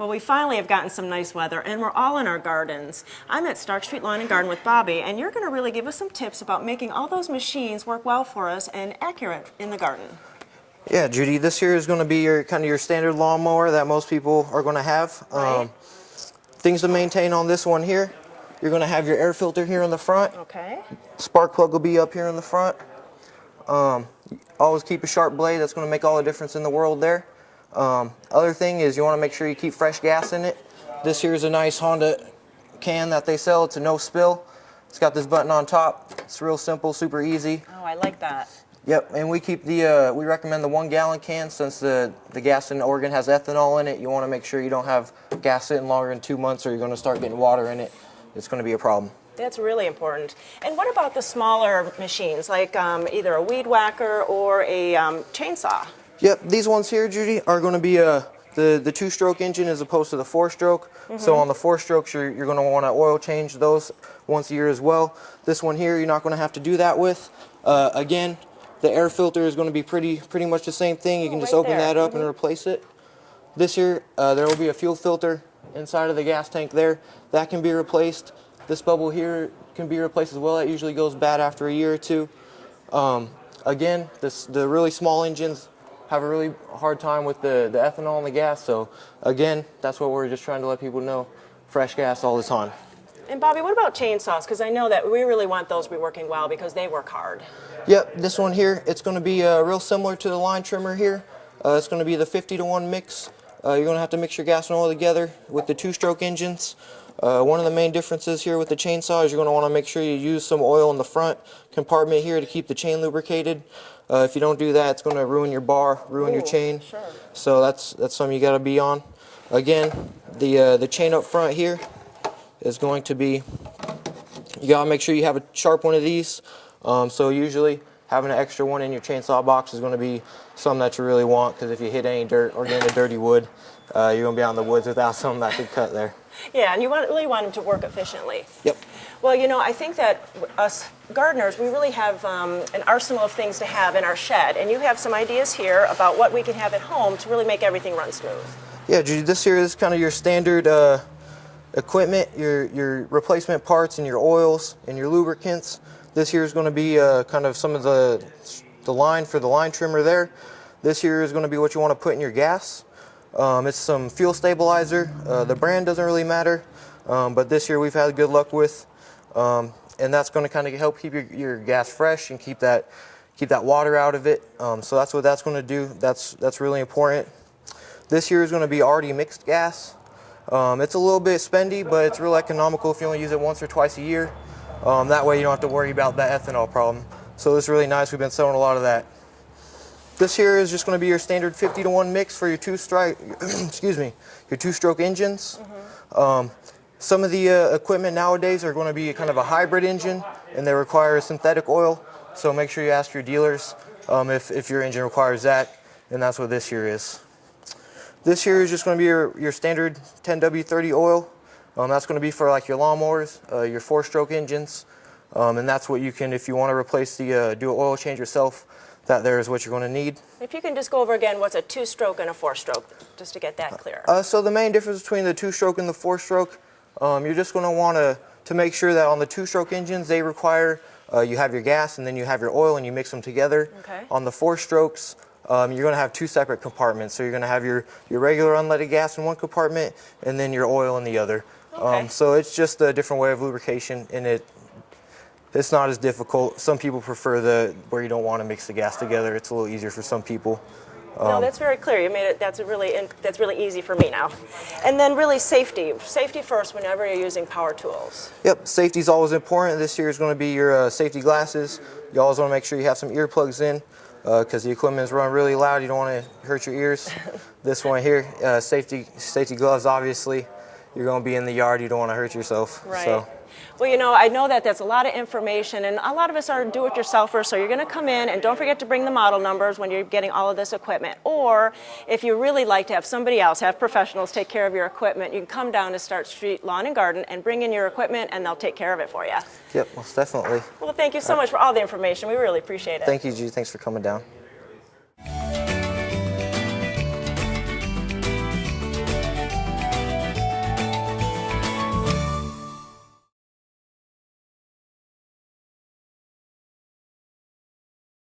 Well, we finally have gotten some nice weather, and we're all in our gardens. I'm at Stark Street Lawn and Garden with Bobby, and you're going to really give us some tips about making all those machines work well for us and accurate in the garden. Yeah, Judy, this here is going to be your kind of your standard lawnmower that most people are going to have. Right. Things to maintain on this one here. You're going to have your air filter here in the front. Okay. Spark plug will be up here in the front. Always keep a sharp blade. That's going to make all the difference in the world there. Other thing is you want to make sure you keep fresh gas in it. This here is a nice Honda can that they sell. It's a no spill. It's got this button on top. It's real simple, super easy. Oh, I like that. Yep, and we keep the we recommend the 1 gallon can since the gas in Oregon has ethanol in it. You want to make sure you don't have gas sitting longer than 2 months or you're going to start getting water in it. It's going to be a problem. That's really important. And what about the smaller machines, like either a weed whacker or a chainsaw? Yep, these ones here, Judy, are going to be the 2-stroke engine as opposed to the 4-stroke. So on the 4-strokes, you're going to want to oil change those once a year as well. This one here, you're not going to have to do that with. Again, the air filter is going to be pretty much the same thing. You can just open that up and replace it. This here, there will be a fuel filter inside of the gas tank there. That can be replaced. This bubble here can be replaced as well. That usually goes bad after a year or two. Again, the really small engines have a really hard time with the ethanol and the gas. So again, that's what we're just trying to let people know. Fresh gas all the time. And Bobby, what about chainsaws? Because I know that we really want those to be working well because they work hard. Yep, this one here, it's going to be real similar to the line trimmer here. It's going to be the 50-to-1 mix. You're going to have to mix your gas and oil together with the 2-stroke engines. One of the main differences here with the chainsaw is you're going to want to make sure you use some oil in the front compartment here to keep the chain lubricated. If you don't do that, it's going to ruin your bar, ruin your chain. Sure. So that's something you got to be on. Again, the chain up front here is going to be, you got to make sure you have a sharp one of these. So usually having an extra one in your chainsaw box is going to be something that you really want, because if you hit any dirt or get into dirty wood, you're going to be out in the woods without something that could cut there. Yeah, and you really want them to work efficiently. Yep. Well, you know, I think that us gardeners, we really have an arsenal of things to have in our shed, and you have some ideas here about what we can have at home to really make everything run smooth. Yeah, Judy, this here is kind of your standard equipment, your replacement parts and your oils and your lubricants. This here is going to be kind of some of the line for the line trimmer there. This here is going to be what you want to put in your gas. It's some fuel stabilizer. The brand doesn't really matter, but this year we've had good luck with, and that's going to kind of help keep your gas fresh and keep that water out of it. So that's what that's going to do. That's really important. This here is going to be already mixed gas. It's a little bit spendy, but it's real economical if you only use it once or twice a year. That way you don't have to worry about that ethanol problem. So it's really nice. We've been selling a lot of that. This here is just going to be your standard 50-to-1 mix for your your 2-stroke engines. Some of the equipment nowadays are going to be kind of a hybrid engine, and they require a synthetic oil. So make sure you ask your dealers if your engine requires that, and that's what this here is. This here is just going to be your standard 10W30 oil. That's going to be for like your lawnmowers, your 4-stroke engines, and that's what you can, if you want to replace do an oil change yourself, that there is what you're going to need. If you can just go over again what's a 2-stroke and a 4-stroke, just to get that clear. So the main difference between the 2-stroke and the 4-stroke, you're just going to want to make sure that on the 2-stroke engines, they require you have your gas and then you have your oil and you mix them together. Okay. On the 4-strokes, you're going to have 2 separate compartments. So you're going to have your regular unleaded gas in one compartment and then your oil in the other. Okay. So it's just a different way of lubrication, and it's not as difficult. Some people prefer where you don't want to mix the gas together. It's a little easier for some people. No, that's very clear. You made it. That's really easy for me now. And then really safety. Safety first whenever you're using power tools. Yep, safety is always important. This here is going to be your safety glasses. You always want to make sure you have some earplugs in, because the equipment is running really loud. You don't want to hurt your ears. This one here, safety gloves. Obviously, you're going to be in the yard. You don't want to hurt yourself. Right. So. Well, you know, I know that that's a lot of information, and a lot of us are do-it-yourselfers, so you're going to come in, and don't forget to bring the model numbers when you're getting all of this equipment. Or, if you really like to have somebody else, have professionals take care of your equipment, you can come down to Stark Street Lawn and Garden and bring in your equipment, and they'll take care of it for you. Yep, most definitely. Well, thank you so much for all the information. We really appreciate it. Thank you, G. Thanks for coming down.